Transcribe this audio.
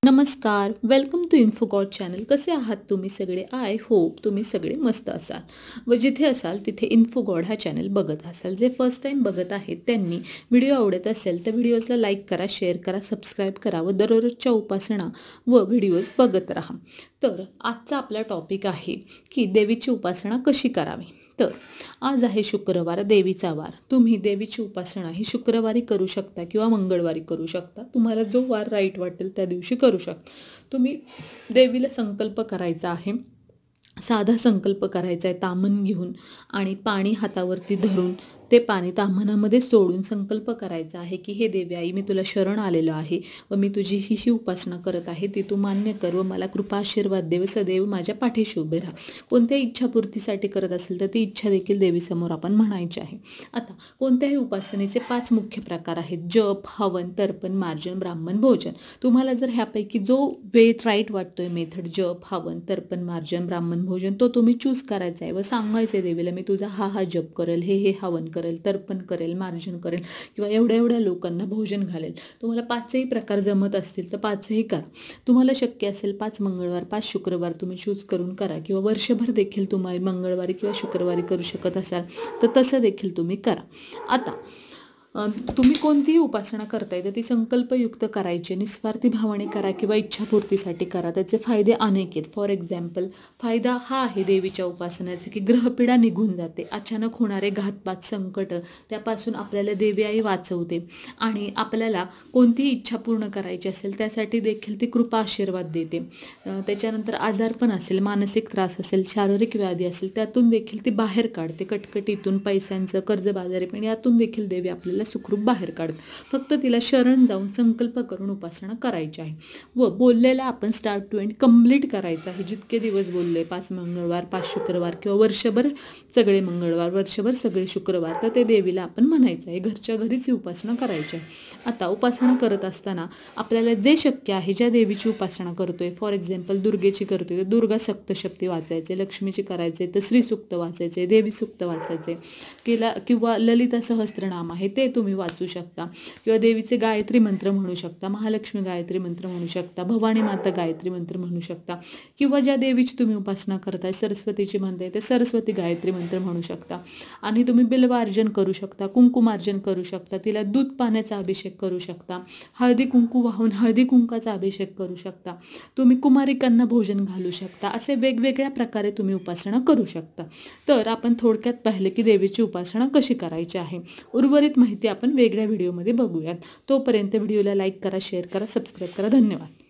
नमस्कार, welcome to इन्फोगॉड channel. कसे आहात तुम्ही सगळे? आय होप तुम्ही सगळे मस्त असाल व जिथे असाल तिथे इन्फोगॉड हा चॅनल बघत असाल. जे फर्स्ट टाईम बघत आहेत त्यांनी व्हिडिओ आवडत असेल तर व्हिडिओजला लाईक करा, शेअर करा, सबस्क्राईब करा व दररोजच्या उपासना व व्हिडिओज बघत राहा. तर आजचा आपला टॉपिक आहे की देवीची उपासना कशी करावी. तर आज आहे शुक्रवार, देवीचा वार. तुम्ही देवीची उपासना ही शुक्रवारी करू शकता किंवा मंगळवारी करू शकता. तुम्हाला जो वार राईट वाटेल त्या दिवशी करू शकता. तुम्ही देवीला संकल्प करायचा आहे. साधा संकल्प करायचा आहे ताम्हण घेऊन आणि पाणी हातावरती धरून ते पाणी ताम्हणामध्ये सोडून संकल्प करायचा आहे की हे देवी आई, मी तुला शरण आलेलो आहे व मी तुझी ही उपासना करत आहे, ती तू मान्य कर व मला कृपा आशीर्वाद देव, सदैव माझ्या पाठीशी उभे राहा. कोणत्याही इच्छापूर्तीसाठी करत असेल तर ती इच्छा देखील देवीसमोर आपण म्हणायची आहे. आता कोणत्याही उपासनेचे 5 मुख्य प्रकार आहेत: जप, हवन, तर्पण, मार्जन, ब्राह्मण, भोजन. तुम्हाला जर ह्यापैकी जो वे राईट वाटतोय मेथड, जप, हवन, तर्पण, मार्जन, ब्राह्मण, भोजन, तो तुम्ही चूज करायचा आहे व सांगायचं आहे देवीला, मी तुझा हा जप करेल, हे हवन करेल, तर्पण करेल, मार्जन करेल किंवा एवढ्या लोकांना भोजन घालेल. तुम्हाला 5ही प्रकार जमत असतील तर 5ही करा. तुम्हाला शक्य असेल 5 मंगळवार, 5 शुक्रवार तुम्ही चूज करून करा किंवा वर्षभर देखील तुम्ही मंगळवारी किंवा शुक्रवारी करू शकत असाल तर तसं देखील तुम्ही करा. आता तुम्ही कोणतीही उपासना करताय तर ती संकल्पयुक्त करायची, निस्वार्थी भावाने करा किंवा इच्छापूर्तीसाठी करा. त्याचे फायदे अनेक आहेत. फॉर एक्झाम्पल, फायदा हा आहे देवीच्या उपासनाचा की ग्रहपीडा निघून जाते. अचानक होणारे घातपात, संकट, त्यापासून आपल्याला देवी आई वाचवते आणि आपल्याला कोणतीही इच्छा पूर्ण करायची असेल त्यासाठी देखील ती कृपा आशीर्वाद देते. त्याच्यानंतर आजारपण असेल, मानसिक त्रास असेल, शारीरिक व्याधी असेल, त्यातून देखील ती बाहेर काढते. कटकटीतून, पैशांचं कर्जबाजारीपण यातून देखील देवी आपल्याला सुखरूप बाहेर काढते. फक्त तिला शरण जाऊन संकल्प करून उपासना करायची आहे व बोललेला आपण स्टार्ट टू एंड कंप्लीट करायचं आहे. जितके दिवस बोलले, 5 मंगळवार, 5 शुक्रवार किंवा वर्षभर सगळे मंगळवार, वर्षभर सगळे शुक्रवार, तर ते देवीला आपण म्हणायचं आहे. घरच्या घरीच ही उपासना करायची आहे. आता उपासना करत असताना आपल्याला जे शक्य आहे, ज्या देवीची उपासना करतोय, फॉर एक्झाम्पल दुर्गेची करतोय तर दुर्गा सप्तशती वाचायचे, लक्ष्मीची करायचे तर श्रीसूक्त वाचायचे, देवी सूक्त वाचायचे किंवा ललिता सहस्त्रनाम आहे ते तुम्ही वाचू शकता किंवा देवीचे गायत्री मंत्र म्हणू शकता, महालक्ष्मी गायत्री मंत्र म्हणू शकता, भवानी माता गायत्री मंत्र म्हणू शकता किंवा ज्या देवीची तुम्ही उपासना करताय, सरस्वतीची म्हणताय तर सरस्वती गायत्री मंत्र म्हणू शकता. आणि तुम्ही बिल्वार्जन करू शकता, कुंकुमार्जन करू शकता, तिला दूध पाण्याचा अभिषेक करू शकता, हळदी कुंकू वाहून हळदी कुंकाचा अभिषेक करू शकता, तुम्ही कुमारिकांना भोजन घालू शकता. असे वेगवेगळ्या प्रकारे तुम्ही उपासना करू शकता. तर आपण थोडक्यात पाहिले की देवीची उपासना कशी करायची आहे. उर्वरित माहिती आपण वेगळ्या व्हिडिओमध्ये बघूयात. तोपर्यंत व्हिडिओला लाईक करा, शेअर करा, सबस्क्राईब करा. धन्यवाद.